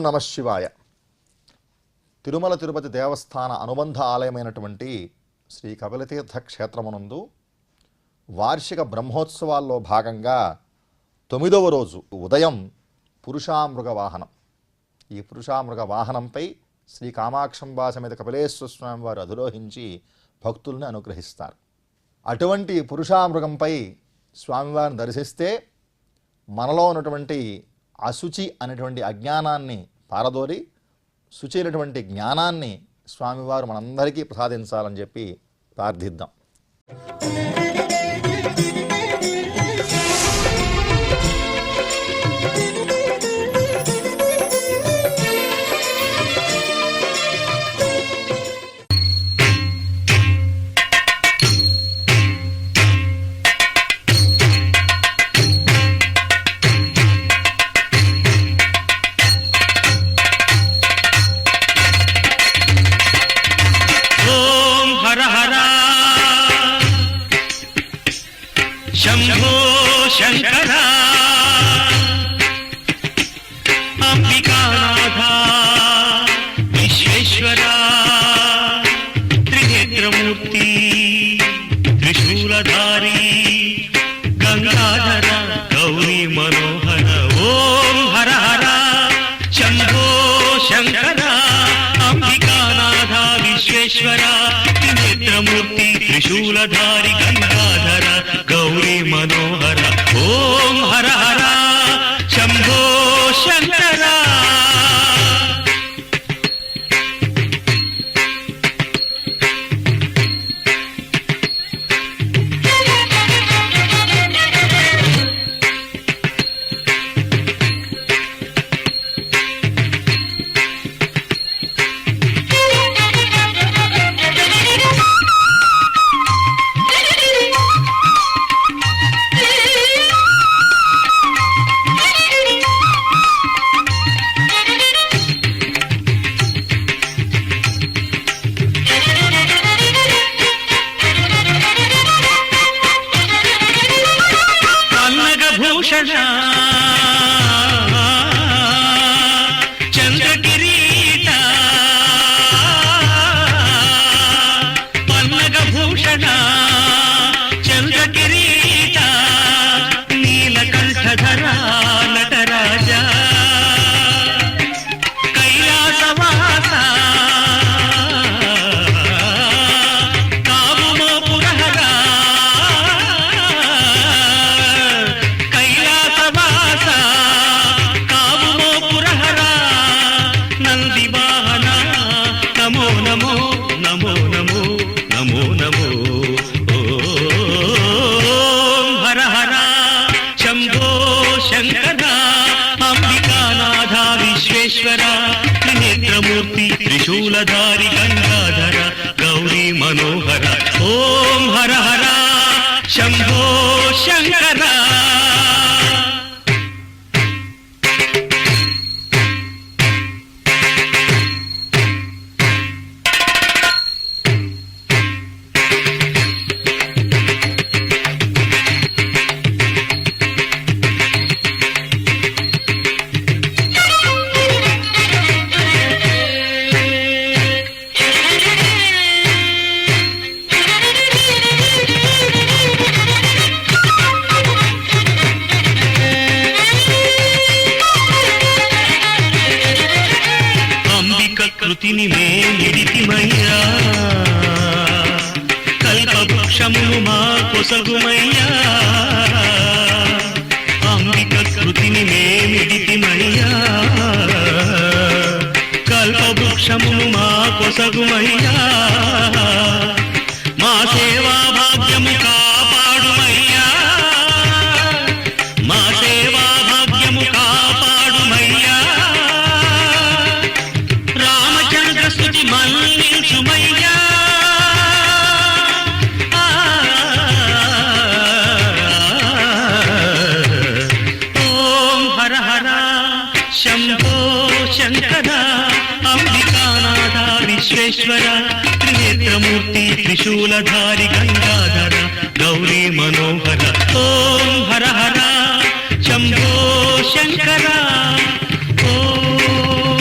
నమః శివాయ. తిరుమల తిరుపతి దేవస్థాన అనుబంధ ఆలయమైనటువంటి శ్రీ కపిలతీర్థ క్షేత్రమునందు వార్షిక బ్రహ్మోత్సవాల్లో భాగంగా 9వ రోజు ఉదయం పురుషామృగ వాహనం. ఈ పురుషామృగ వాహనంపై శ్రీ కామాక్షంబా సమేత కపిలేశ్వర స్వామి వారు అధిరోహించి భక్తుల్ని అనుగ్రహిస్తారు. అటువంటి పురుషామృగంపై స్వామివారిని దర్శిస్తే మనలో ఉన్నటువంటి అశుచి అనేటువంటి అజ్ఞానాన్ని పారదోలి శుచి అయినటువంటి జ్ఞానాన్ని స్వామివారు మనందరికీ ప్రసాదించాలని చెప్పి ప్రార్థిద్దాం. शंभो शंकर अंबिकानाथ विश्वेश्वर त्रिनेत्रमूर्ति त्रिशूलधारी गंगाधर गौरी मनोहर ओम हर हर शंभो शंकर अंबिकानाथ विश्वेश्वर त्रिनेत्रमूर्ति त्रिशूलधारी गंगाधर गौरी मनोहर ओम हर हर शंभो शंकर. चंद्रकिरीट पन्नगभूषण चंद्रकिरीट नीलकंठधर नटराज कैलासवास कावुमो पुरहर कैलासवास कावुमो पुरहर नंदिवाहन नमो नमो नमो नमो नमो नमो ओम हर हर शंभो शंकर अंबिकानाथ विश्वेश्वर त्रिनेत्रमूर्ति त्रिशूलधारी गंगाधर गौरी मनोहर ओम हर हर शंभो शंकर. కృతిని మేలిడితిమయ్యా కల్పవృక్షమును మా కొసగుమయ్యా అంబిక కృతిని మేలిడితిమయ్యా కల్పవృక్షమును మా కొసగుమయ్యా మా సేవా భాగ్యము కాపాడుమయ్యా మా సేవా భాగ్యము కాపాడుమయ్యా స్తుతి మన్నించుమయ్యా ఓం హర హర శంభో శంకర అంబికానాథ విశ్వేశ్వర త్రినేత్రమూర్తి త్రిశూలధారి గంగాధర గౌరీ మనోహర ఓం హర హర శంభో శంకర ఓం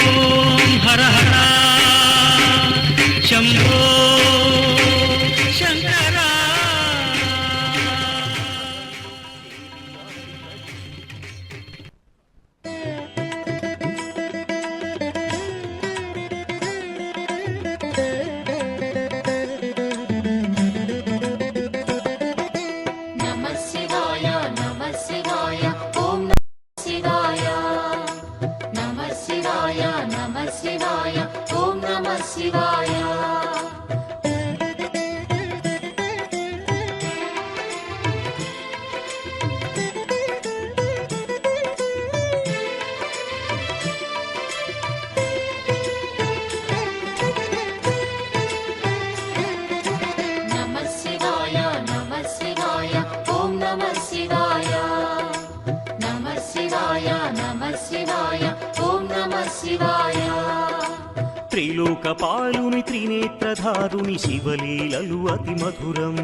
లోకపాలుని త్రినేత్రధారుని శివలీలలు అతి మధురం.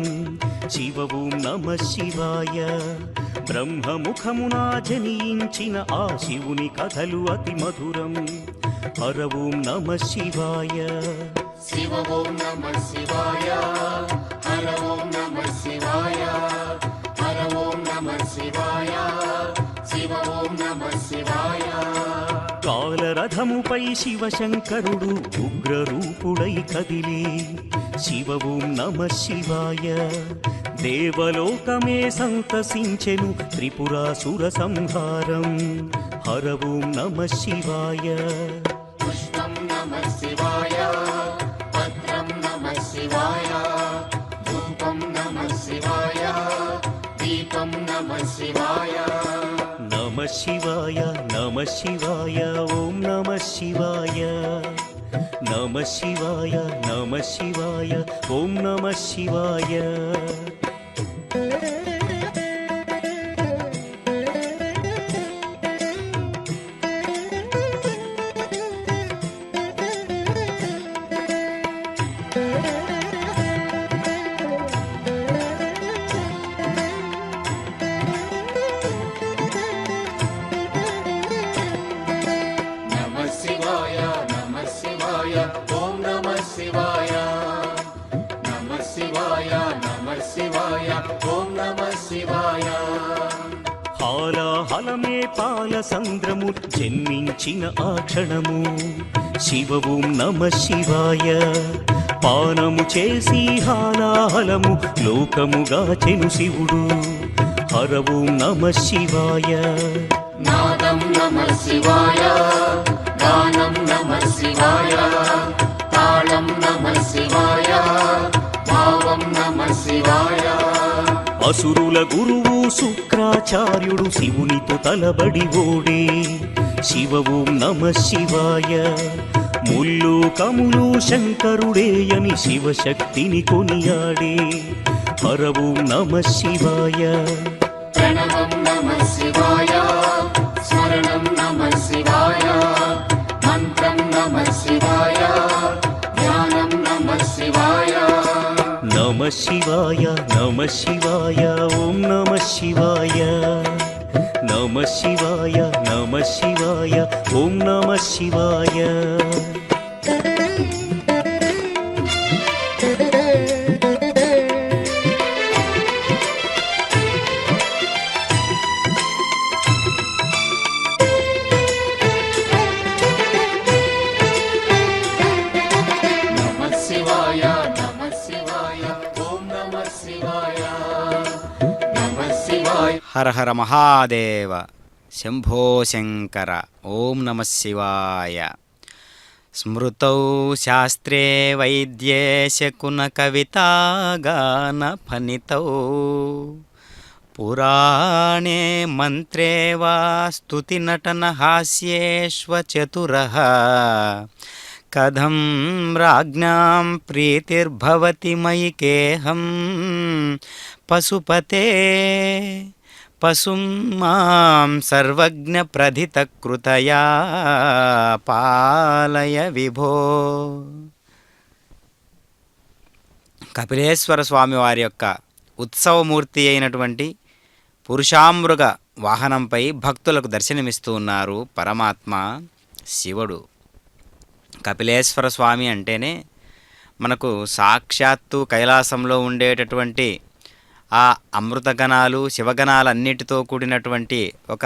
శివ ఓం నమ శివాయ. బ్రహ్మముఖమునా జనించిన ఆ శివుని కథలు అతి మధురం. హర ఓం నమ శివాయ. శివ ఓం నమః శివాయ. హర ఓం నమః శివాయ. హర ఓం నమః శివాయ. శివ ఓం నమః శివాయ. కాలరథముపై శివశంకరుడు ఉగ్రరూపుడై కదిలి శివ ఓం నమ శివాయ. దేవలోకమే సంతసించెను త్రిపురాసుర సంహారం. హర ఓం నమ శివాయ. పుష్పం నమః శివాయ. పత్రం నమః శివాయ. ధూపం నమః శివాయ. దీపం నమః శివాయ. నమ శివాయ నమ శివాయ ఓం నమ శివాయ. నమ శివాయ నమ శివాయ ఓం నమ శివాయ. నమః శివాయ. నమః శివాయ. ఓం నమః శివాయ. నమః శివాయ. నమః శివాయ. ఓం నమః శివాయ. హాలాహలమే పాల సంద్రము జన్మించిన ఆ క్షణము. శివ ఓం నమ శివాయ. పానము చేసి హాలాహలము లోకముగాచెను శివుడు. హర ఓం నమ శివాయ. నాదం నమః శివాయ. గానం నమః శివాయ. తాళం నమః శివాయ. భావం నమః శివాయ. అసురుల గురువు శుక్రాచార్యుడు శివునితో తలబడి ఓడే. శివ ఓం నమ శివాయ. ముల్లు కములు శంకరుడేయని శివశక్తిని కొనియాడే. హర ఓం నమ శివాయ. ప్రణవం నమః శివాయ. స్మరణం నమః శివాయ. మంత్రం నమః శివాయ. ధ్యానం నమః శివాయ. నమ శివాయ నమ శివాయ ఓం నమ శివాయ. నమ శివాయ నమ శివాయ ఓం నమ శివాయ. నమః శివాయ. నమః శివాయ. ఓం నమః శివాయ. నమః శివాయ. హర హర మహాదేవ శంభో శంకర ఓం నమ శివాయ. స్మృతౌ శాస్త్రే వైద్యే శకున కవితాగాన ఫణితౌ పురాణే మంత్రే వా స్తుతి నటన హాస్యేష్వ చతురః కథం రాజ్ఞాం ప్రీతిర్భవతి మయి కేహం పశుపతే పశుం మాం సర్వజ్ఞ ప్రధిత కృతయా పాలయ విభో. కపిలేశ్వర స్వామి వారి యొక్క ఉత్సవమూర్తి అయినటువంటి పురుషామృగ వాహనంపై భక్తులకు దర్శనమిస్తూ ఉన్నారు పరమాత్మ శివుడు. కపిలేశ్వర స్వామి అంటేనే మనకు సాక్షాత్తు కైలాసంలో ఉండేటటువంటి ఆ అమృతగణాలు శివగణాలన్నిటితో కూడినటువంటి ఒక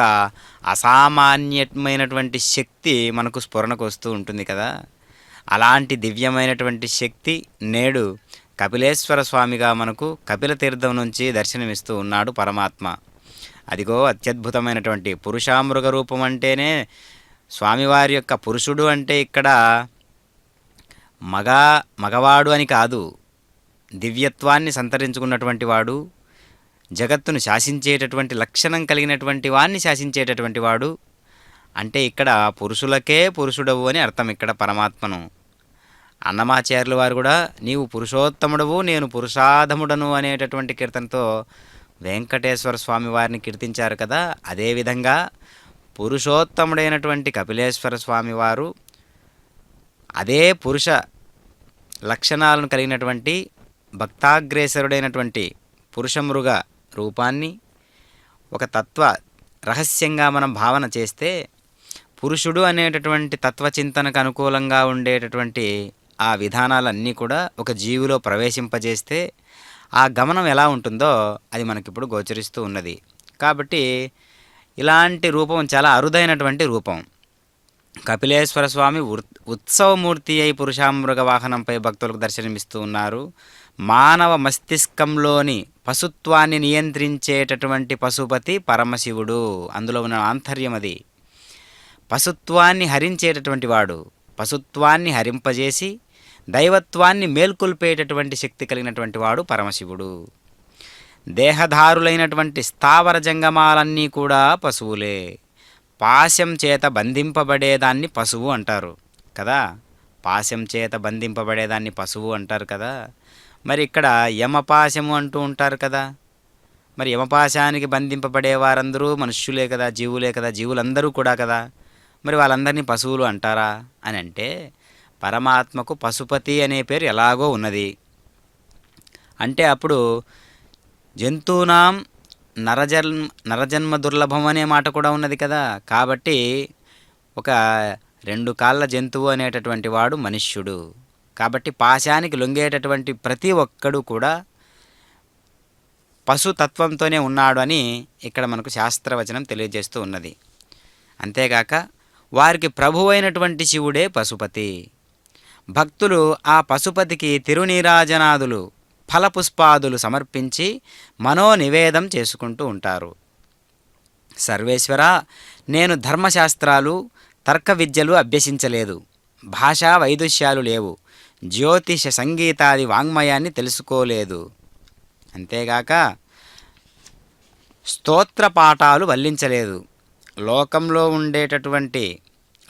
అసామాన్యమైనటువంటి శక్తి మనకు స్ఫురణకు వస్తూ ఉంటుంది కదా. అలాంటి దివ్యమైనటువంటి శక్తి నేడు కపిలేశ్వర స్వామిగా మనకు కపిల తీర్థం నుంచి దర్శనమిస్తూ ఉన్నాడు పరమాత్మ. అదిగో అత్యద్భుతమైనటువంటి పురుషామృగ రూపం అంటేనే స్వామివారి యొక్క పురుషుడు అంటే ఇక్కడ మగవాడు అని కాదు, దివ్యత్వాన్ని సంతరించుకున్నటువంటి వాడు, జగత్తును శాసించేటటువంటి లక్షణం కలిగినటువంటి వాణ్ణి శాసించేటటువంటి వాడు అంటే ఇక్కడ పురుషులకే పురుషుడవు అని అర్థం. ఇక్కడ పరమాత్మను అన్నమాచార్యుల వారు కూడా నీవు పురుషోత్తముడవు నేను పురుషాధముడను అనేటటువంటి కీర్తనతో వెంకటేశ్వర స్వామి వారిని కీర్తించారు కదా. అదేవిధంగా పురుషోత్తముడైనటువంటి కపిలేశ్వర స్వామి వారు అదే పురుష లక్షణాలను కలిగినటువంటి భక్తాగ్రేసరుడైనటువంటి పురుషమృగ రూపాన్ని ఒక తత్వ రహస్యంగా మనం భావన చేస్తే పురుషుడు అనేటటువంటి తత్వచింతనకు అనుకూలంగా ఉండేటటువంటి ఆ విధానాలన్నీ కూడా ఒక జీవిలో ప్రవేశింపజేస్తే ఆ గమనం ఎలా ఉంటుందో అది మనకిప్పుడు గోచరిస్తూ ఉన్నది. కాబట్టి ఇలాంటి రూపం చాలా అరుదైనటువంటి రూపం. కపిలేశ్వర స్వామి ఉత్సవమూర్తి అయి పురుషామృగ వాహనంపై భక్తులకు దర్శనమిస్తూ ఉన్నారు. మానవ మస్తిష్కంలోని పశుత్వాన్ని నియంత్రించేటటువంటి పశుపతి పరమశివుడు. అందులో ఉన్న ఆంతర్యం అది. పశుత్వాన్ని హరించేటటువంటి వాడు, పశుత్వాన్ని హరింపజేసి దైవత్వాన్ని మేల్కొల్పేటటువంటి శక్తి కలిగినటువంటి వాడు పరమశివుడు. దేహధారులైనటువంటి స్థావర జంగమాలన్నీ కూడా పశువులే. పాశం చేత బంధింపబడేదాన్ని పశువు అంటారు కదా. పాశం చేత బంధింపబడేదాన్ని పశువు అంటారు కదా. మరి ఇక్కడ యమపాశము అంటూ ఉంటారు కదా. మరి యమపాశానికి బంధింపబడే వారందరూ మనుష్యులే కదా, జీవులే కదా, జీవులందరూ కూడా కదా. మరి వాళ్ళందరినీ పశువులు అంటారా అని అంటే పరమాత్మకు పశుపతి అనే పేరు ఎలాగో ఉన్నది. అంటే అప్పుడు జంతువునాం నరజన్మ దుర్లభం అనే మాట కూడా ఉన్నది కదా. కాబట్టి ఒక 2 కాళ్ళ జంతువు అనేటటువంటి వాడు మనుష్యుడు. కాబట్టి పాశానికి లొంగేటటువంటి ప్రతి ఒక్కడు కూడా పశుతత్వంతోనే ఉన్నాడు అని ఇక్కడ మనకు శాస్త్రవచనం తెలియజేస్తూ ఉన్నది. అంతేగాక వారికి ప్రభువైనటువంటి శివుడే పశుపతి. భక్తులు ఆ పశుపతికి తిరునీరాజనాదులు ఫలపుష్పాదులు సమర్పించి మనోనివేదం చేసుకుంటూ ఉంటారు. సర్వేశ్వర, నేను ధర్మశాస్త్రాలు తర్క విద్యలు అభ్యసించలేదు, భాషా వైదుష్యాలు లేవు, జ్యోతిష సంగీతాది వాంగ్మయాన్ని తెలుసుకోలేదు. అంతేగాక స్తోత్ర పాఠాలు వల్లించలేదు.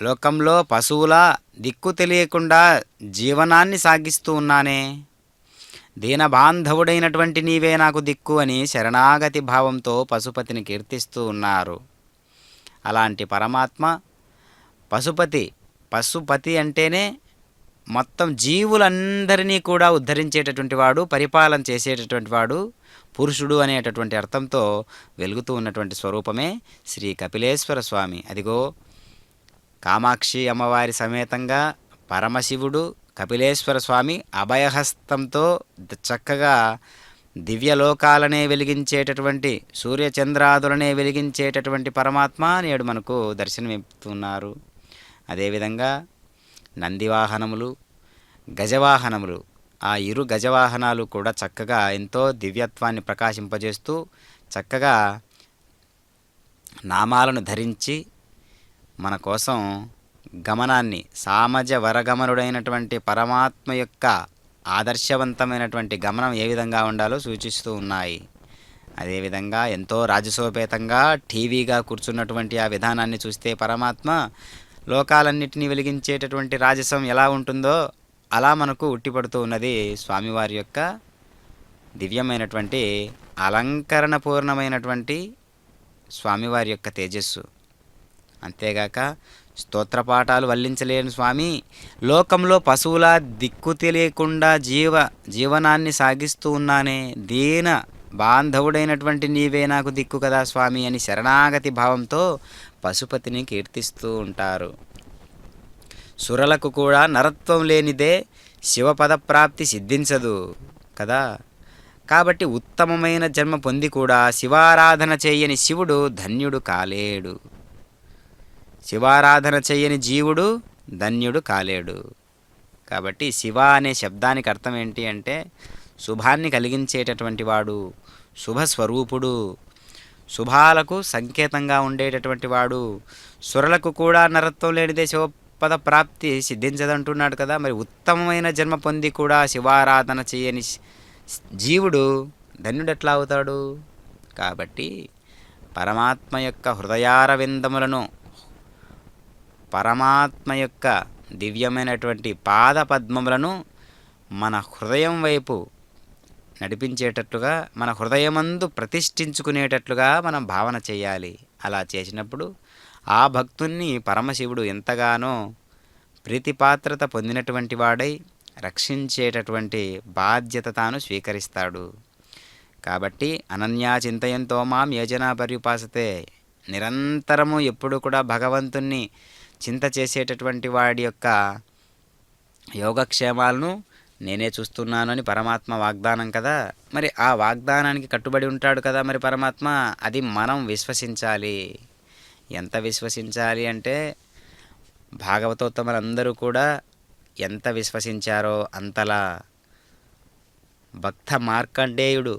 లోకంలో పశువుల దిక్కు తెలియకుండా జీవనాన్ని సాగిస్తూ ఉన్నానే. దీనబాంధవుడైనటువంటి నీవే నాకు దిక్కు అని శరణాగతి భావంతో పశుపతిని కీర్తిస్తూ ఉన్నారు. అలాంటి పరమాత్మ పశుపతి అంటేనే మొత్తం జీవులందరినీ కూడా ఉద్ధరించేటటువంటి వాడు, పరిపాలన చేసేటటువంటి వాడు, పురుషుడు అనేటటువంటి అర్థంతో వెలుగుతూ ఉన్నటువంటి స్వరూపమే శ్రీ కపిలేశ్వర స్వామి. అదిగో కామాక్షి అమ్మవారి సమేతంగా పరమశివుడు కపిలేశ్వర స్వామి అభయహస్తంతో చక్కగా దివ్యలోకాలనే వెలిగించేటటువంటి సూర్యచంద్రాదులనే వెలిగించేటటువంటి పరమాత్మ నేడు మనకు దర్శనమిస్తున్నారు. అదేవిధంగా నందివాహనములు, గజవాహనములు, ఆ ఇరు గజవాహనాలు కూడా చక్కగా ఎంతో దివ్యత్వాన్ని ప్రకాశింపజేస్తూ చక్కగా నామాలను ధరించి మన కోసం గమనాన్ని సామజ వరగమనుడైనటువంటి పరమాత్మ యొక్క ఆదర్శవంతమైనటువంటి గమనం ఏ విధంగా ఉండాలో సూచిస్తూ ఉన్నాయి. అదేవిధంగా ఎంతో రాజసోపేతంగా టీవీగా కూర్చున్నటువంటి ఆ విధానాన్ని చూస్తే పరమాత్మ లోకాలన్నింటినీ వెలిగించేటటువంటి రాజసం ఎలా ఉంటుందో అలా మనకు ఉట్టిపడుతూ ఉన్నది స్వామివారి యొక్క దివ్యమైనటువంటి అలంకరణ పూర్ణమైనటువంటి స్వామివారి యొక్క తేజస్సు. అంతేగాక స్తోత్రపాఠాలు వల్లించలేని స్వామి లోకంలో పశువుల దిక్కు తెలియకుండా జీవనాన్ని సాగిస్తూ ఉన్నానే. దీన బాంధవుడైనటువంటి నీవే నాకు దిక్కు కదా స్వామి అని శరణాగతి భావంతో పశుపతిని కీర్తిస్తూ ఉంటారు. సురలకు కూడా నరత్వం లేనిదే శివపద ప్రాప్తి సిద్ధించదు కదా. కాబట్టి ఉత్తమమైన జన్మ పొంది కూడా శివారాధన చేయని శివుడు ధన్యుడు కాలేడు, శివారాధన చేయని జీవుడు ధన్యుడు కాలేడు. కాబట్టి శివ అనే శబ్దానికి అర్థం ఏంటి అంటే శుభాన్ని కలిగించేటటువంటి వాడు, శుభస్వరూపుడు, శుభాలకు సంకేతంగా ఉండేటటువంటి వాడు. సురలకు కూడా నరత్వం లేనిదే శివపద ప్రాప్తి సిద్ధించదంటున్నాడు కదా. మరి ఉత్తమమైన జన్మ పొంది కూడా శివారాధన చేయని జీవుడు ధన్యుడు ఎట్లా అవుతాడు? కాబట్టి పరమాత్మ యొక్క హృదయారవిందములను, పరమాత్మ యొక్క దివ్యమైనటువంటి పాద పద్మములను మన హృదయం వైపు నడిపించేటట్లుగా, మన హృదయమందు ప్రతిష్ఠించుకునేటట్లుగా మనం భావన చేయాలి. అలా చేసినప్పుడు ఆ భక్తుణ్ణి పరమశివుడు ఎంతగానో ప్రీతిపాత్రత పొందినటువంటి వాడై రక్షించేటటువంటి బాధ్యత తాను స్వీకరిస్తాడు. కాబట్టి అనన్యా చింతయంతో మాం యోజనా పర్యుపాసతే, నిరంతరము ఎప్పుడు కూడా భగవంతుణ్ణి చింత చేసేటటువంటి వాడి యొక్క యోగక్షేమాలను నేనే చూస్తున్నాను అని పరమాత్మ వాగ్దానం కదా. మరి ఆ వాగ్దానానికి కట్టుబడి ఉంటాడు కదా మరి పరమాత్మ. అది మనం విశ్వసించాలి. ఎంత విశ్వసించాలి అంటే భాగవతోత్తములందరూ కూడా ఎంత విశ్వసించారో అంతలా. భక్త మార్కండేయుడు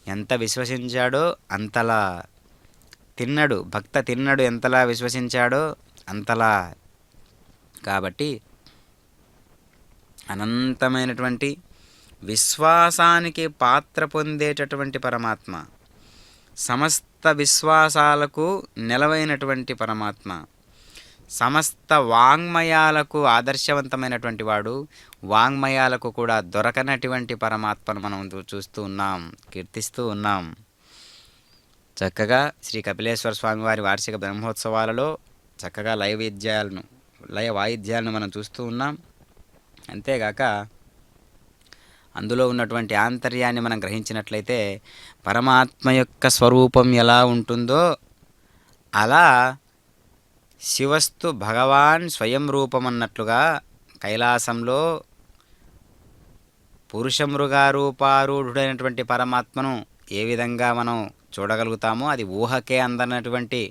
ఎంత విశ్వసించాడో అంతలా తిన్నడు. భక్త తిన్నడు ఎంతలా విశ్వసించాడో అంతలా. కాబట్టి అనంతమైనటువంటి విశ్వాసానికి పాత్ర పొందేటటువంటి పరమాత్మ, సమస్త విశ్వాసాలకు నెలవైనటువంటి పరమాత్మ, సమస్త వాంగ్మయాలకు ఆదర్శవంతమైనటువంటి వాడు, వాంగ్మయాలకు కూడా దొరకనటువంటి పరమాత్మను మనం చూస్తూ ఉన్నాం, కీర్తిస్తూ ఉన్నాం. చక్కగా శ్రీ కపిలేశ్వర స్వామివారి వార్షిక బ్రహ్మోత్సవాలలో చక్కగా లయ వాయిద్యాలను మనం చూస్తూ ఉన్నాం. అంతేగాక అందులో ఉన్నటువంటి ఆంతర్యాన్ని మనం గ్రహించినట్లయితే పరమాత్మ యొక్క స్వరూపం ఎలా ఉంటుందో అలా శివస్తు భగవాన్ స్వయం రూపం అన్నట్లుగా కైలాసంలో పురుషమృగారూపారూఢుడైనటువంటి పరమాత్మను ఏ విధంగా మనం చూడగలుగుతామో అది ఊహకే అందనటువంటి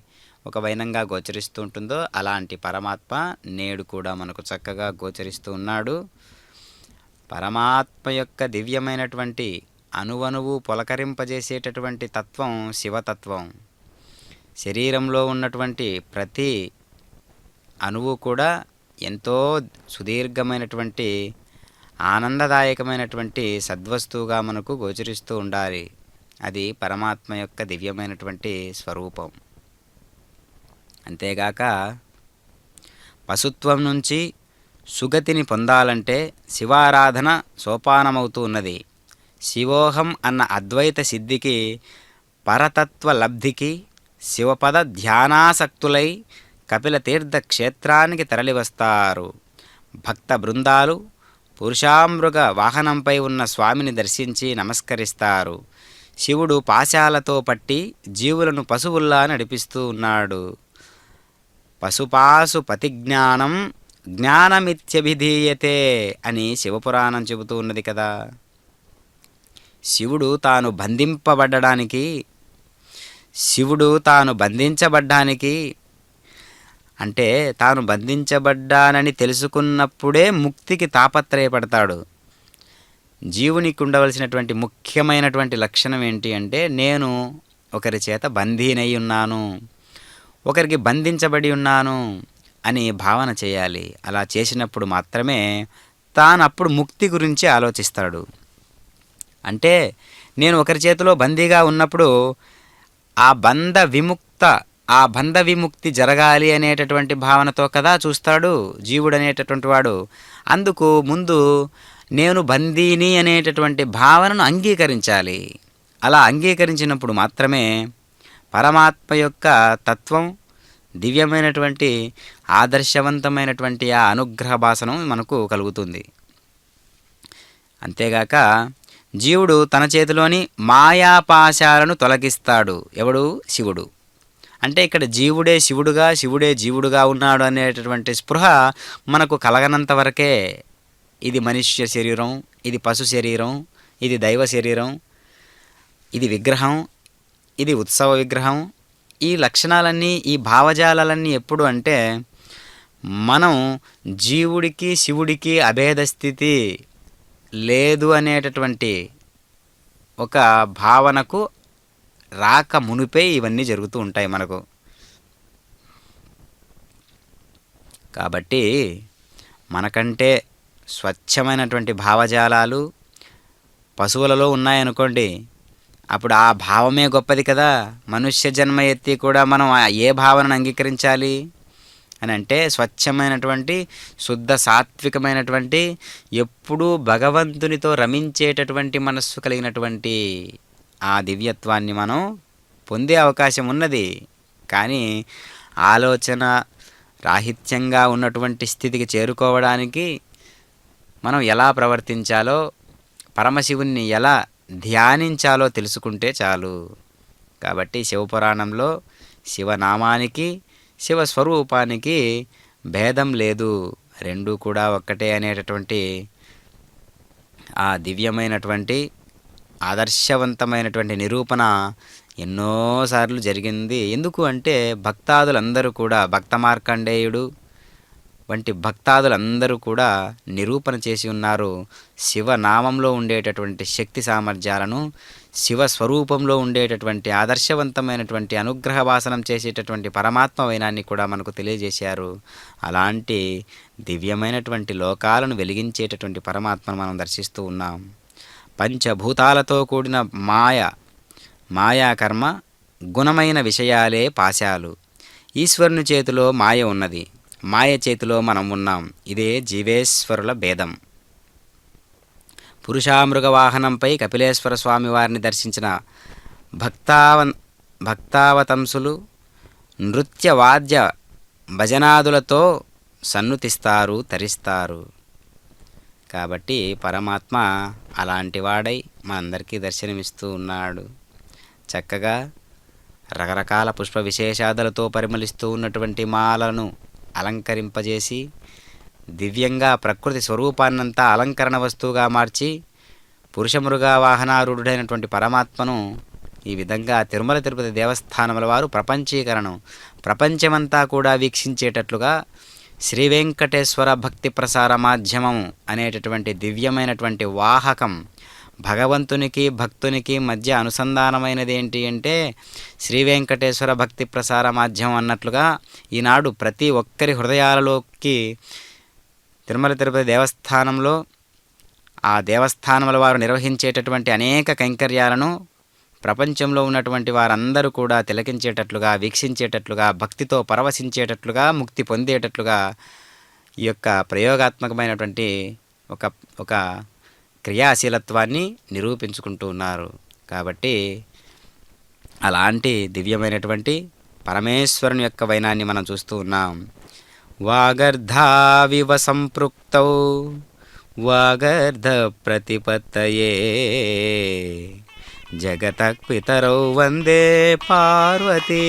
ఒక వైనంగా గోచరిస్తూ ఉంటుందో అలాంటి పరమాత్మ నేడు కూడా మనకు చక్కగా గోచరిస్తూ ఉన్నాడు. పరమాత్మ యొక్క దివ్యమైనటువంటి అణువణువు పులకరింపజేసేటటువంటి తత్వం శివతత్వం. శరీరంలో ఉన్నటువంటి ప్రతి అణువు కూడా ఎంతో సుదీర్ఘమైనటువంటి ఆనందదాయకమైనటువంటి సద్వస్తువుగా మనకు గోచరిస్తూ ఉండాలి. అది పరమాత్మ యొక్క దివ్యమైనటువంటి స్వరూపం. అంతేగాక పశుత్వం నుంచి సుగతిని పొందాలంటే శివారాధన సోపానమవుతూ ఉన్నది. శివోహం అన్న అద్వైత సిద్ధికి, పరతత్వ లబ్ధికి శివపద ధ్యానాసక్తులై కపిల తీర్థ క్షేత్రానికి తరలివస్తారు. భక్త బృందాలు పురుషామృగ వాహనంపై ఉన్న స్వామిని దర్శించి నమస్కరిస్తారు. శివుడు పాశాలతో పట్టి జీవులను పశువుల్లా నడిపిస్తూ ఉన్నాడు. పశుపాసు పతిజ్ఞానం జ్ఞానమిత్యభిధీయతే అని శివపురాణం చెబుతూ ఉన్నది కదా. శివుడు తాను బంధించబడ్డానికి అంటే తాను బంధించబడ్డానని తెలుసుకున్నప్పుడే ముక్తికి తాపత్రయపడతాడు. జీవునికి ఉండవలసినటువంటి ముఖ్యమైనటువంటి లక్షణం ఏంటి అంటే నేను ఒకరి చేత బందీనై ఉన్నాను, ఒకరికి బంధించబడి ఉన్నాను అని భావన చేయాలి. అలా చేసినప్పుడు మాత్రమే తాను అప్పుడు ముక్తి గురించి ఆలోచిస్తాడు. అంటే నేను ఒకరి చేతిలో బందీగా ఉన్నప్పుడు ఆ బంధ విముక్తి జరగాలి అనేటటువంటి భావనతో కదా చూస్తాడు జీవుడు అనేటటువంటి వాడు. అందుకు ముందు నేను బందీని అనేటటువంటి భావనను అంగీకరించాలి. అలా అంగీకరించినప్పుడు మాత్రమే పరమాత్మ యొక్క తత్వం, దివ్యమైనటువంటి ఆదర్శవంతమైనటువంటి ఆ అనుగ్రహ భాసనం మనకు కలుగుతుంది. అంతేగాక జీవుడు తన చేతిలోని మాయాపాశాలను తొలగిస్తాడు. ఎవడు? శివుడు. అంటే ఇక్కడ జీవుడే శివుడుగా, శివుడే జీవుడుగా ఉన్నాడు అనేటటువంటి స్పృహ మనకు కలగనంత వరకే ఇది మనుష్య శరీరం, ఇది పశు శరీరం, ఇది దైవ శరీరం, ఇది విగ్రహం, ఇది ఉత్సవ విగ్రహం, ఈ లక్షణాలన్నీ, ఈ భావజాలన్నీ ఎప్పుడు అంటే మనం జీవుడికి శివుడికి అభేద స్థితి లేదు అనేటటువంటి ఒక భావనకు రాక మునిపే ఇవన్నీ జరుగుతూ ఉంటాయి మనకు. కాబట్టి మనకంటే స్వచ్ఛమైనటువంటి భావజాలాలు పశువులలో ఉన్నాయనుకోండి, అప్పుడు ఆ భావమే గొప్పది కదా. మనుష్య జన్మ ఎత్తి కూడా మనం ఏ భావనను అంగీకరించాలి అని అంటే స్వచ్ఛమైనటువంటి శుద్ధ సాత్వికమైనటువంటి ఎప్పుడూ భగవంతునితో రమించేటటువంటి మనస్సు కలిగినటువంటి ఆ దివ్యత్వాన్ని మనం పొందే అవకాశం ఉన్నది. కానీ ఆలోచన రాహిత్యంగా ఉన్నటువంటి స్థితికి చేరుకోవడానికి మనం ఎలా ప్రవర్తించాలో, పరమశివుణ్ణి ఎలా ధ్యానించాలో తెలుసుకుంటే చాలు. కాబట్టి శివపురాణంలో శివనామానికి శివస్వరూపానికి భేదం లేదు, రెండూ కూడా ఒక్కటే అనేటటువంటి ఆ దివ్యమైనటువంటి ఆదర్శవంతమైనటువంటి నిరూపణ ఎన్నోసార్లు జరిగింది. ఎందుకు అంటే భక్తాదులందరూ కూడా, భక్త మార్కండేయుడు వంటి భక్తాదులందరూ కూడా నిరూపణ చేసి ఉన్నారు శివనామంలో ఉండేటటువంటి శక్తి సామర్థ్యాలను, శివస్వరూపంలో ఉండేటటువంటి ఆదర్శవంతమైనటువంటి అనుగ్రహవాసనం చేసేటటువంటి పరమాత్మ వైనాన్ని కూడా మనకు తెలియజేశారు. అలాంటి దివ్యమైనటువంటి లోకాలను వెలిగించేటటువంటి పరమాత్మను మనం దర్శిస్తూ ఉన్నాం. పంచభూతాలతో కూడిన మాయాకర్మ గుణమైన విషయాలే పాశాలు. ఈశ్వరుని చేతిలో మాయ ఉన్నది, మాయ చేతిలో మనం ఉన్నాం. ఇదే జీవేశ్వరుల భేదం. పురుషామృగ వాహనంపై కపిలేశ్వర స్వామి వారిని దర్శించిన భక్తావతంసులు నృత్య వాద్య భజనాదులతో సన్నుతిస్తారు, తరిస్తారు. కాబట్టి పరమాత్మ అలాంటి వాడై మనందరికీ దర్శనమిస్తూ ఉన్నాడు. చక్కగా రకరకాల పుష్ప విశేషాదులతో పరిమళిస్తూ ఉన్నటువంటి మాలను అలంకరింపజేసి దివ్యంగా ప్రకృతి స్వరూపాన్నంతా అలంకరణ వస్తువుగా మార్చి పురుషమృగ వాహనారూఢుడైనటువంటి పరమాత్మను ఈ విధంగా తిరుమల తిరుపతి దేవస్థానముల వారు ప్రపంచమంతా కూడా వీక్షించేటట్లుగా శ్రీ వెంకటేశ్వర భక్తి ప్రసార మాధ్యమం అనేటటువంటి దివ్యమైనటువంటి వాహకం, భగవంతునికి భక్తునికి మధ్య అనుసంధానమైనది ఏంటి అంటే శ్రీ వెంకటేశ్వర భక్తి ప్రసార మాధ్యమం అన్నట్లుగా ఈనాడు ప్రతి ఒక్కరి హృదయాలలోకి తిరుమల తిరుపతి దేవస్థానంలో ఆ దేవస్థానముల వారు నిర్వహించేటటువంటి అనేక కైంకర్యాలను ప్రపంచంలో ఉన్నటువంటి వారందరూ కూడా తిలకించేటట్లుగా, వీక్షించేటట్లుగా, భక్తితో పరవశించేటట్లుగా, ముక్తి పొందేటట్లుగా ఈ యొక్క ప్రయోగాత్మకమైనటువంటి ఒక క్రియాశీలత్వాన్ని నిరూపించుకుంటూ ఉన్నారు. కాబట్టి అలాంటి దివ్యమైనటువంటి పరమేశ్వరుని యొక్క వైనాన్ని మనం చూస్తూ ఉన్నాం. వాగర్ధావివ సంపృక్తౌ వాగర్ధ ప్రతిపత్తయే జగతః పితరౌ వందే పార్వతీ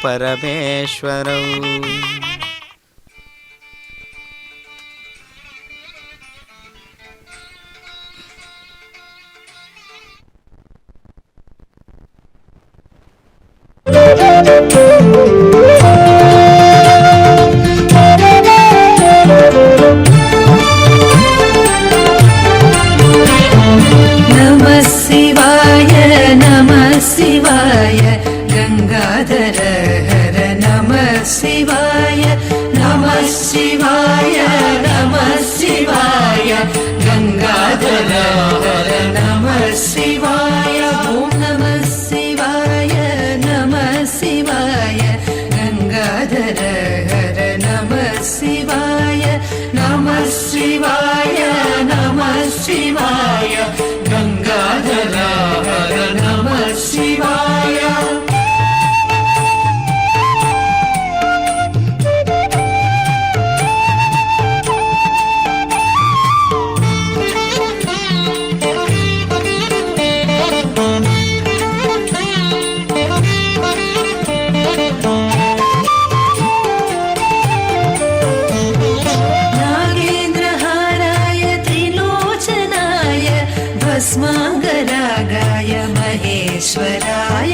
పరమేశ్వరౌ. नमः शिवाय नमः शिवाय गंगाधर हर नमः शिवाय नमः शिवाय नमः शिवाय गंगाधर हर नमः शिवाय ओम नमः शिवाय नमः शिवाय गंगाधर हर नमः शिवाय नमः शिवाय नमः शिवाय गंगाधर हर नमः शिवाय. नागेन्द्रहाराय त्रिलोचनाय भस्माङ्गरागाय महेश्वराय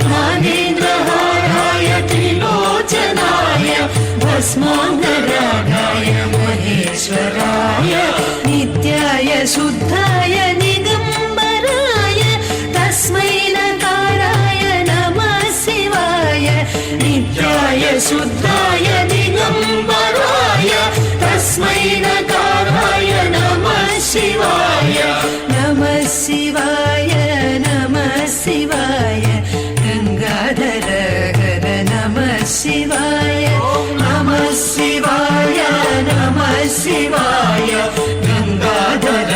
नागेन्द्रहाराय त्रिलोचनाय भस्माङ्गरागाय महेश्वराय नित्याय शुद्धाय निगम्बराय तस्मै नकाराय नमः शिवाय नित्याय शुद्धाय निगम्बराय तस्मै नकाराय नमः शिवाय नमः शिवाय नमः शिवाय गंगाधर हर नमः शिवाय नमः शिवाय नमः शिवाय गंगाधर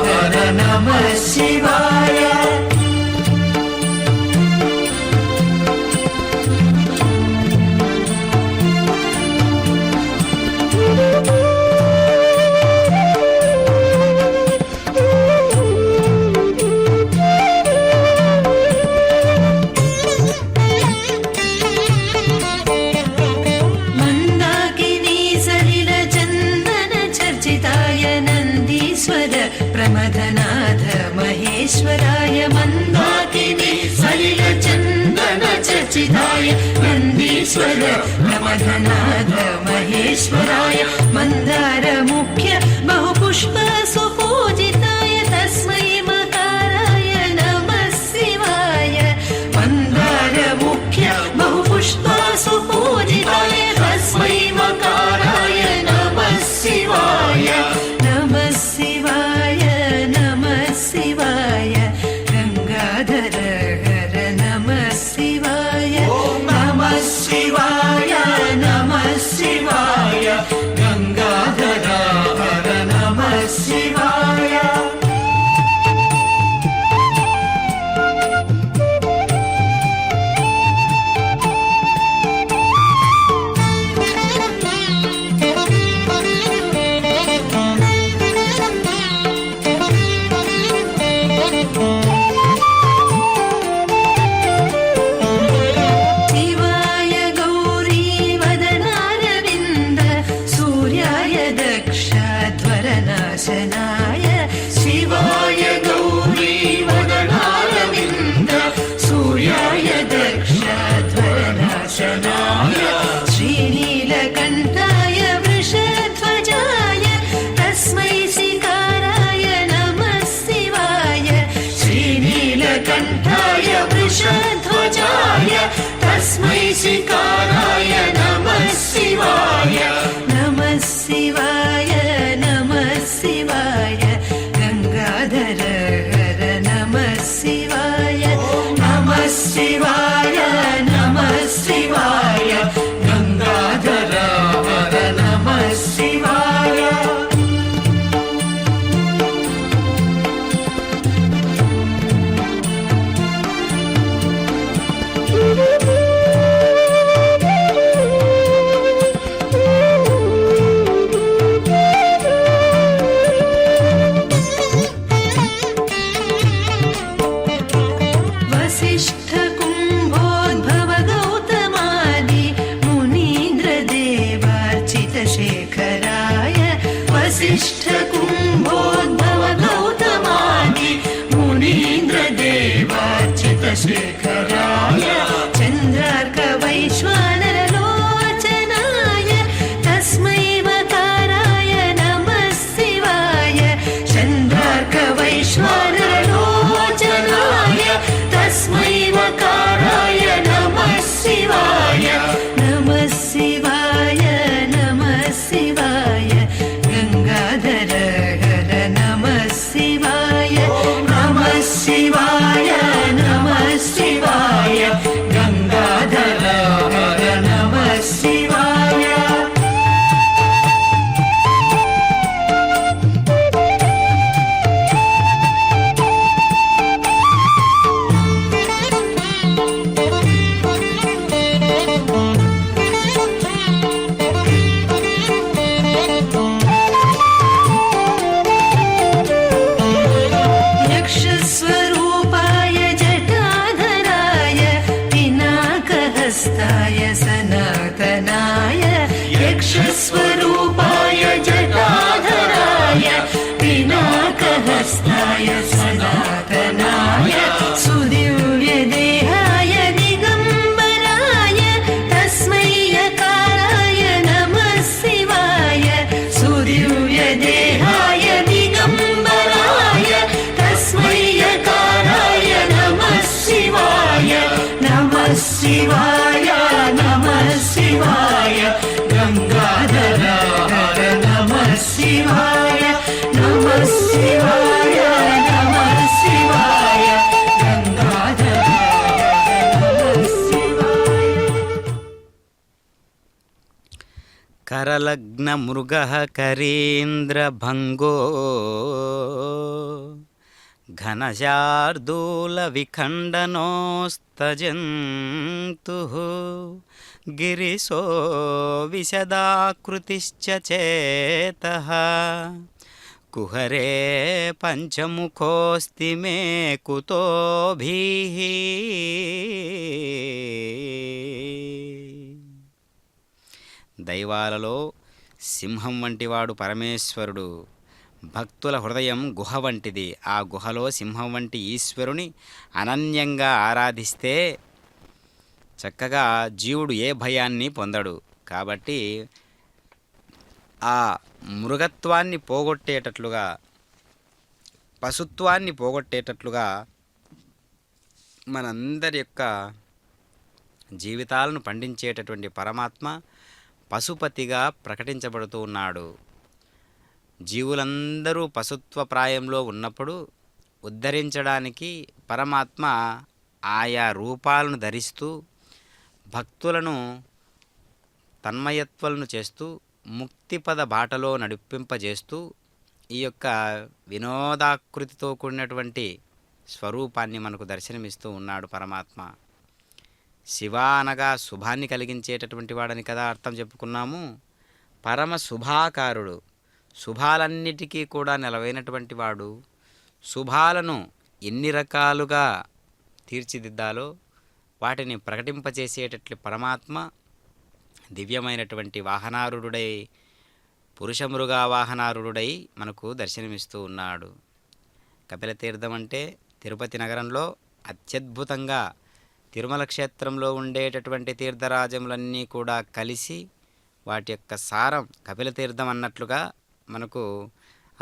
हर नमः शिवाय. नाथनाथ महेश्वराय मन्दारमुख्य बहुपुष्प सुपूजिताय तस्मै मकाराय नमः शिवाय मन्दारमुख्य बहुपुष्प सुपूजिताय तस्मै मकाराय नमः शिवाय नमः शिवाय नमः शिवाय गंगाधर हर नमः शिवाय नमः शिवाय नमः शिवाय गंगाधर हर नमः शिवाय शिवाय गौरी वदनारविन्द सूर्याय दक्षध्वरनाशनाय शिवाय गौरी वदनारविन्द सूर्याय दक्षध्वरनाशनाय श्रीनीलकण्ठाय वृषध्वजाय तस्मै शिकाराय नमः शिवाय श्रीनीलकण्ठाय वृषध्वजाय तस्मै शिकाराय नमः शिवाय नमः शिवाय नमः शिवाय गंगाधर हर नमः शिवाय नमः शिवाय नमः शिवाय गंगाधर हर नमः शिवाय वसिष्ठ कुम्भोद्भव गौतमादि मुनीन्द्र देवार्चित शेखराय वसिष्ठ कुम्भोद्भव गौतमादि मुनीन्द्र देवार्चित शेखराय चन्द्रार्क वैश्वानर लोचनाय तस्मै मकाराय नमः शिवाय चन्द्रार्क वैश्वानर लोचनाय तस्मै मकाराय नमः शिवाय नमः शिवाय नमः शिवाय गंगाधर हर नमः शिवाय नमः शिवाय नमः शिवाय गंगाधर हर नमः शिवाय यक्षस्वरूपाय जटाधराय पिनाकहस्ताय सनातनाय यक्षस्वरूपाय जटाधराय पिनाकहस्ताय सनातनाय सुदिव्यदेहाय दिगम्बराय तस्मै यकाराय नमः शिवाय सुदिव्यदेहाय दिगम्बराय तस्मै यकाराय नमः शिवाय नमः शिवाय नमः शिवाय गंगाधर हर नमः शिवाय नमः शिवाय नमः शिवाय गंगाधर हर नमः शिवाय करलग्न मृगः करीन्द्रभङ्गो घनशार्दूलविखण्डनोस्तजन्तुः गिरिशो विशदाकृतिश्च चेतः कुहरे पञ्चमुखोऽस्ति मे कुतोभिः దైవాలలో సింహం వంటివాడు పరమేశ్వరుడు. భక్తుల హృదయం గుహ వంటిది. ఆ గుహలో సింహం వంటి ఈశ్వరుని అనన్యంగా ఆరాధిస్తే చక్కగా జీవుడు ఏ భయాన్ని పొందడు. కాబట్టి ఆ మృగత్వాన్ని పోగొట్టేటట్లుగా, పశుత్వాన్ని పోగొట్టేటట్లుగా మనందరి యొక్క జీవితాలను పండించేటటువంటి పరమాత్మ పశుపతిగా ప్రకటించబడుతూ ఉన్నాడు. జీవులందరూ పశుత్వ ప్రాయంలో ఉన్నప్పుడు ఉద్ధరించడానికి పరమాత్మ ఆయా రూపాలను ధరిస్తూ భక్తులను తన్మయత్వాలను చేస్తూ ముక్తిపద బాటలో నడిపింపజేస్తూ ఈ యొక్క వినోదాకృతితో కూడినటువంటి స్వరూపాన్ని మనకు దర్శనమిస్తూ ఉన్నాడు పరమాత్మ. శివ అనగా శుభాన్ని కలిగించేటటువంటి వాడని కదా అర్థం చెప్పుకున్నాము. పరమ శుభాకారుడు, శుభాలన్నిటికీ కూడా నెలవైనటువంటి వాడు. శుభాలను ఎన్ని రకాలుగా తీర్చిదిద్దాలో వాటిని ప్రకటింపచేసేటట్లు పరమాత్మ దివ్యమైనటువంటి వాహనారూఢుడై, పురుషమృగా వాహనారూఢుడై మనకు దర్శనమిస్తూ ఉన్నాడు. కపిలతీర్థం అంటే తిరుపతి నగరంలో అత్యద్భుతంగా తిరుమల క్షేత్రంలో ఉండేటటువంటి తీర్థరాజములన్నీ కూడా కలిసి వాటి యొక్క సారం కపిలతీర్థం అన్నట్లుగా మనకు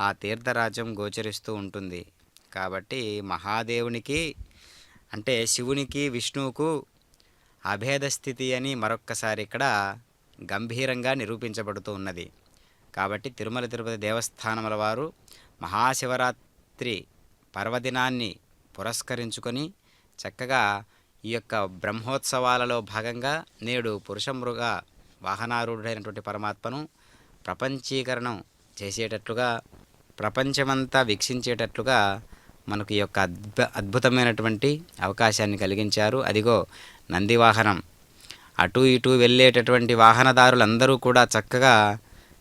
ఆ తీర్థరాజ్యం గోచరిస్తూ ఉంటుంది. కాబట్టి మహాదేవునికి అంటే శివునికి విష్ణువుకు అభేద స్థితి అని మరొక్కసారి ఇక్కడ గంభీరంగా నిరూపించబడుతూ ఉన్నది. కాబట్టి తిరుమల తిరుపతి దేవస్థానముల వారు మహాశివరాత్రి పర్వదినాన్ని పురస్కరించుకొని చక్కగా ఈ యొక్క బ్రహ్మోత్సవాలలో భాగంగా నేడు పురుషమృగ వాహనారూఢుడైనటువంటి పరమాత్మను ప్రపంచీకరణం చేసేటట్లుగా, ప్రపంచమంతా వీక్షించేటట్లుగా మనకు ఈ యొక్క అద్భుతమైనటువంటి అవకాశాన్ని కలిగించారు. అదిగో నందివాహనం. అటు ఇటు వెళ్ళేటటువంటి వాహనదారులందరూ కూడా చక్కగా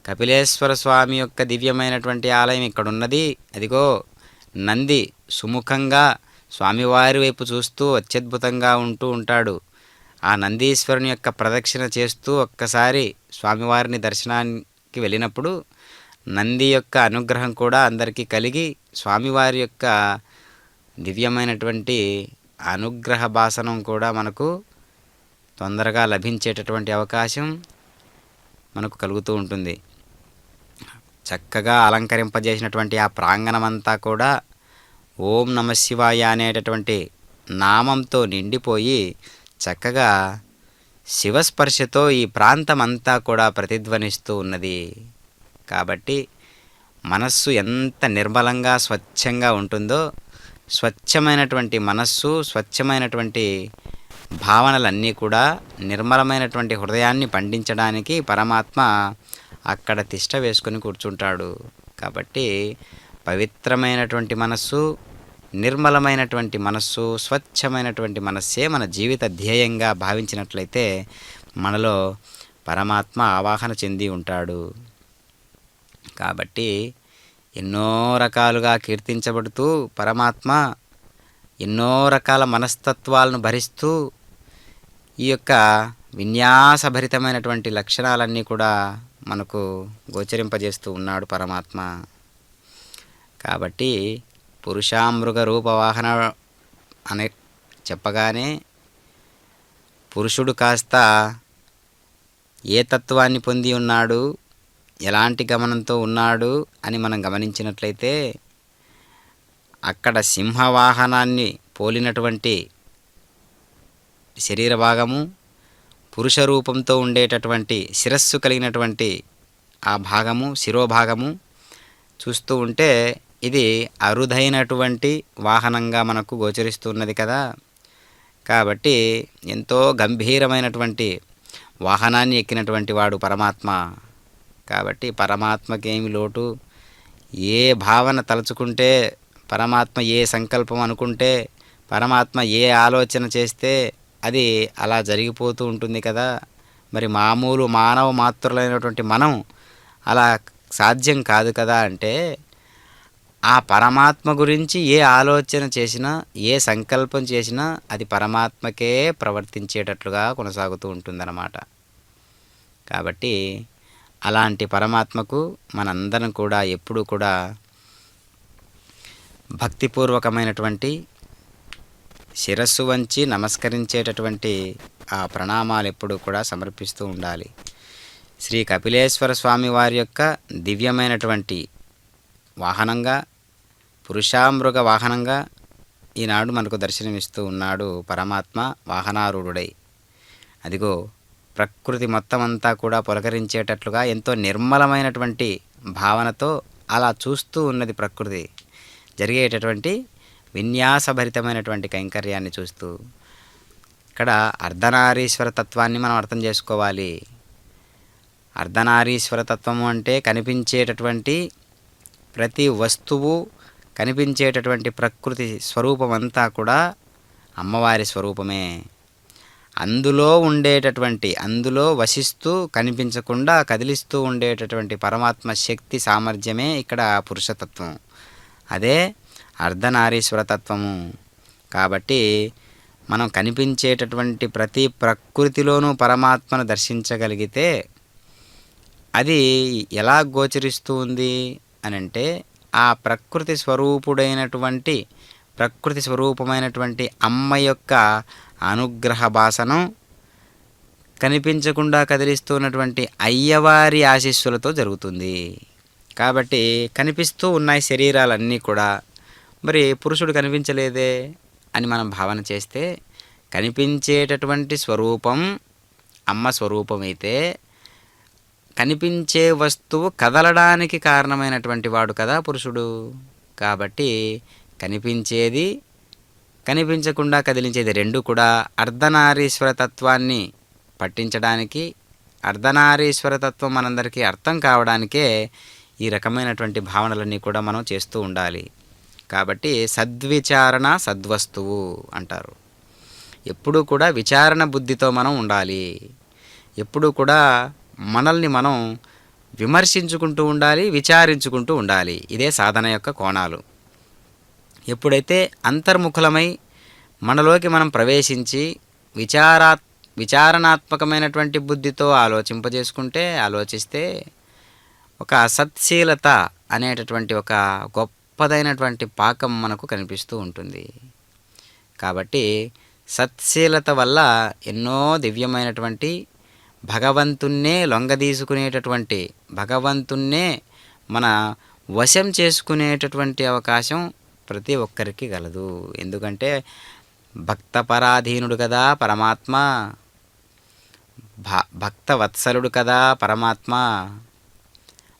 కపిలేశ్వర స్వామి యొక్క దివ్యమైనటువంటి ఆలయం ఇక్కడ ఉన్నది, అదిగో నంది సుముఖంగా స్వామివారి వైపు చూస్తూ అత్యద్భుతంగా ఉంటూ ఉంటాడు. ఆ నందీశ్వరుని యొక్క ప్రదక్షిణ చేస్తూ ఒక్కసారి స్వామివారిని దర్శనానికి వెళ్ళినప్పుడు నంది యొక్క అనుగ్రహం కూడా అందరికీ కలిగి స్వామివారి యొక్క దివ్యమైనటువంటి అనుగ్రహ భాసనం కూడా మనకు తొందరగా లభించేటటువంటి అవకాశం మనకు కలుగుతూ ఉంటుంది. చక్కగా అలంకరింపజేసినటువంటి ఆ ప్రాంగణమంతా కూడా ఓం నమ శివాయ అనేటటువంటి నామంతో నిండిపోయి చక్కగా శివస్పర్శతో ఈ ప్రాంతం అంతా కూడా ప్రతిధ్వనిస్తూ ఉన్నది. కాబట్టి మనస్సు ఎంత నిర్మలంగా స్వచ్ఛంగా ఉంటుందో, స్వచ్ఛమైనటువంటి మనస్సు, స్వచ్ఛమైనటువంటి భావనలన్నీ కూడా నిర్మలమైనటువంటి హృదయాన్ని పండించడానికి పరమాత్మ అక్కడ తిష్ట వేసుకొని కూర్చుంటాడు. కాబట్టి పవిత్రమైనటువంటి మనస్సు, నిర్మలమైనటువంటి మనస్సు, స్వచ్ఛమైనటువంటి మనస్సే మన జీవిత ధ్యేయంగా భావించినట్లయితే మనలో పరమాత్మ ఆవాహన చెంది ఉంటాడు. కాబట్టి ఎన్నో రకాలుగా కీర్తించబడుతూ పరమాత్మ ఎన్నో రకాల మనస్తత్వాలను భరిస్తూ ఈ యొక్క విన్యాసభరితమైనటువంటి లక్షణాలన్నీ కూడా మనకు గోచరింపజేస్తూ ఉన్నాడు పరమాత్మ. కాబట్టి పురుషామృగ రూపవాహన అనే చెప్పగానే పురుషుడు కాస్త ఏ తత్వాన్ని పొంది ఉన్నాడు, ఎలాంటి గమనంతో ఉన్నాడు అని మనం గమనించినట్లయితే అక్కడ సింహవాహనాన్ని పోలినటువంటి శరీర భాగము, పురుష రూపంతో ఉండేటటువంటి శిరస్సు కలిగినటువంటి ఆ భాగము, శిరోభాగము చూస్తూ ఉంటే ఇది అరుదైనటువంటి వాహనంగా మనకు గోచరిస్తున్నది కదా. కాబట్టి ఎంతో గంభీరమైనటువంటి వాహనాన్ని ఎక్కినటువంటి వాడు పరమాత్మ. కాబట్టి పరమాత్మకేమి లోటు, ఏ భావన తలుచుకుంటే, పరమాత్మ ఏ సంకల్పం అనుకుంటే, పరమాత్మ ఏ ఆలోచన చేస్తే అది అలా జరిగిపోతూ ఉంటుంది కదా. మరి మామూలు మానవ మాత్రులైనటువంటి మనం అలా సాధ్యం కాదు కదా. అంటే ఆ పరమాత్మ గురించి ఏ ఆలోచన చేసినా, ఏ సంకల్పం చేసినా అది పరమాత్మకే ప్రవర్తించేటట్లుగా కొనసాగుతూ ఉంటుందన్నమాట. కాబట్టి అలాంటి పరమాత్మకు మనందరం కూడా ఎప్పుడూ కూడా భక్తిపూర్వకమైనటువంటి శిరస్సు వంచి నమస్కరించేటటువంటి ఆ ప్రణామాలు ఎప్పుడూ కూడా సమర్పిస్తూ ఉండాలి. శ్రీ కపిలేశ్వర స్వామి వారి యొక్క దివ్యమైనటువంటి వాహనంగా, పురుషామృగ వాహనంగా ఈనాడు మనకు దర్శనమిస్తూ ఉన్నాడు పరమాత్మ వాహనారూఢుడై. అదిగో ప్రకృతి మొత్తం అంతా కూడా పులకరించేటట్లుగా ఎంతో నిర్మలమైనటువంటి భావనతో అలా చూస్తూ ఉన్నది ప్రకృతి. జరిగేటటువంటి విన్యాసభరితమైనటువంటి కైంకర్యాన్ని చూస్తూ ఇక్కడ అర్ధనారీశ్వర తత్వాన్ని మనం అర్థం చేసుకోవాలి. అర్ధనారీశ్వర తత్వము అంటే కనిపించేటటువంటి ప్రతి వస్తువు, కనిపించేటటువంటి ప్రకృతి స్వరూపమంతా కూడా అమ్మవారి స్వరూపమే. అందులో వసిస్తూ కనిపించకుండా కదిలిస్తూ ఉండేటటువంటి పరమాత్మ శక్తి సామర్థ్యమే ఇక్కడ పురుషతత్వం. అదే అర్ధనారీశ్వర తత్వము. కాబట్టి మనం కనిపించేటటువంటి ప్రతి ప్రకృతిలోనూ పరమాత్మను దర్శించగలిగితే అది ఎలా గోచరిస్తూ ఉంది అనంటే, ఆ ప్రకృతి స్వరూపమైనటువంటి అమ్మ యొక్క అనుగ్రహ భాసనం కనిపించకుండా కదిలిస్తున్నటువంటి అయ్యవారి ఆశీస్సులతో జరుగుతుంది. కాబట్టి కనిపిస్తూ ఉన్నాయి శరీరాలన్నీ కూడా, మరి పురుషుడు కనిపించలేదే అని మనం భావన చేస్తే, కనిపించేటటువంటి స్వరూపం అమ్మ స్వరూపమైతే కనిపించే వస్తువు కదలడానికి కారణమైనటువంటి వాడు కదా పురుషుడు. కాబట్టి కనిపించేది, కనిపించకుండా కదిలించేది రెండు కూడా అర్ధనారీశ్వర తత్వాన్ని పట్టించడానికి, అర్ధనారీశ్వర తత్వం మనందరికీ అర్థం కావడానికే ఈ రకమైనటువంటి భావనలన్నీ కూడా మనం చేస్తూ ఉండాలి. కాబట్టి సద్విచారణ సద్వస్తువు అంటారు. ఎప్పుడూ కూడా విచారణ బుద్ధితో మనం ఉండాలి. ఎప్పుడూ కూడా మనల్ని మనం విమర్శించుకుంటూ ఉండాలి, విచారించుకుంటూ ఉండాలి. ఇదే సాధన యొక్క కోణాలు. ఎప్పుడైతే అంతర్ముఖులమై మనలోకి మనం ప్రవేశించి విచారణాత్మకమైనటువంటి బుద్ధితో ఆలోచిస్తే ఒక సత్శీలత అనేటటువంటి ఒక గొప్పదైనటువంటి పాకం మనకు కనిపిస్తూ ఉంటుంది. కాబట్టి సత్శీలత వల్ల ఎన్నో దివ్యమైనటువంటి భగవంతున్నే లొంగదీసుకునేటటువంటి, భగవంతున్నే మన వశం చేసుకునేటటువంటి అవకాశం ప్రతి ఒక్కరికి గలదు. ఎందుకంటే భక్తపరాధీనుడు కదా పరమాత్మ, భక్తవత్సలుడు కదా పరమాత్మ,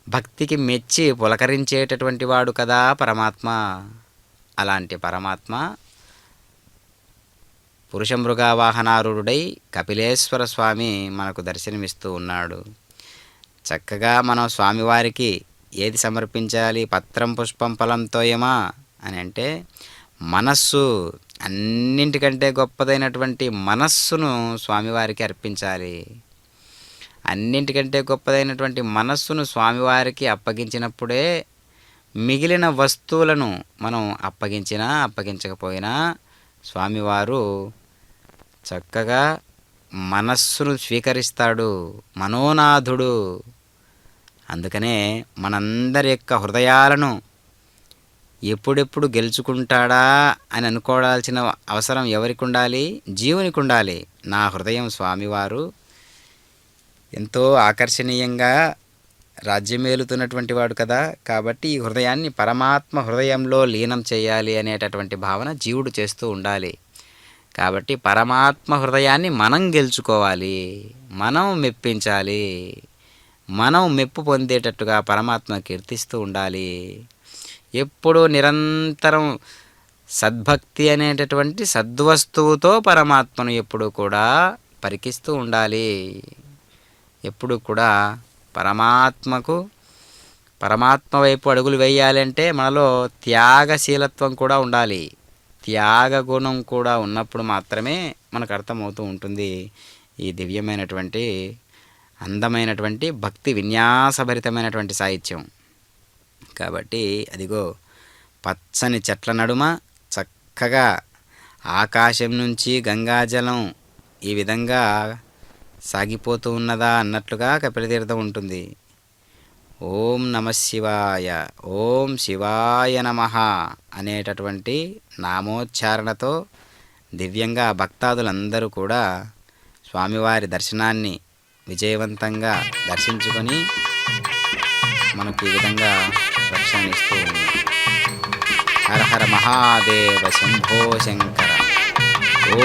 భక్తికి మెచ్చి పులకరించేటటువంటి వాడు కదా పరమాత్మ. అలాంటి పరమాత్మ పురుషమృగవాహనారూఢుడై కపిలేశ్వర స్వామి మనకు దర్శనమిస్తూ ఉన్నాడు. చక్కగా మనం స్వామివారికి ఏది సమర్పించాలి? పత్రం పుష్పం ఫలంతో ఏమా అని అంటే మనస్సు, అన్నింటికంటే గొప్పదైనటువంటి మనస్సును స్వామివారికి అర్పించాలి. అన్నింటికంటే గొప్పదైనటువంటి మనస్సును స్వామివారికి అప్పగించినప్పుడే మిగిలిన వస్తువులను మనం అప్పగించకపోయినా స్వామివారు చక్కగా మనస్సును స్వీకరిస్తాడు, మనోనాథుడు. అందుకనే మనందరి యొక్క హృదయాలను ఎప్పుడెప్పుడు గెలుచుకుంటాడా అని అనుకోవాల్సిన అవసరం ఎవరికి ఉండాలి? జీవునికి ఉండాలి. నా హృదయం స్వామివారు ఎంతో ఆకర్షణీయంగా రాజ్యమేలుతున్నటువంటి వాడు కదా, కాబట్టి ఈ హృదయాన్ని పరమాత్మ హృదయంలో లీనం చేయాలి అనేటటువంటి భావన జీవుడు చేస్తూ ఉండాలి. కాబట్టి పరమాత్మ హృదయాన్ని మనం గెలుచుకోవాలి, మనం మెప్పించాలి, మనం మెప్పు పొందేటట్టుగా పరమాత్మ కీర్తిస్తూ ఉండాలి. ఎప్పుడూ నిరంతరం సద్భక్తి అనేటటువంటి సద్వస్తువుతో పరమాత్మను ఎప్పుడూ కూడా పరికిస్తూ ఉండాలి. ఎప్పుడు కూడా పరమాత్మ వైపు అడుగులు వేయాలంటే మనలో త్యాగశీలత్వం కూడా ఉండాలి. త్యాగ గుణం కూడా ఉన్నప్పుడు మాత్రమే మనకు అర్థమవుతూ ఉంటుంది ఈ దివ్యమైనటువంటి అందమైనటువంటి భక్తి విన్యాసభరితమైనటువంటి సాహిత్యం. కాబట్టి అదిగో పచ్చని చెట్ల నడుమ చక్కగా ఆకాశం నుంచి గంగాజలం ఈ విధంగా సాగిపోతూ ఉన్నదా అన్నట్లుగా కపిలతీర్థం ఉంటుంది. ఓం నమఃశివాయ, ఓం శివాయ నమః అనేటటువంటి నామోచ్చారణతో దివ్యంగా భక్తాదులందరూ కూడా స్వామివారి దర్శనాన్ని విజయవంతంగా దర్శించుకొని మనకు ఈ విధంగా రక్షణ ఇస్తూ ఉంది. హర హర మహాదేవ శంభో శంకర. ఓ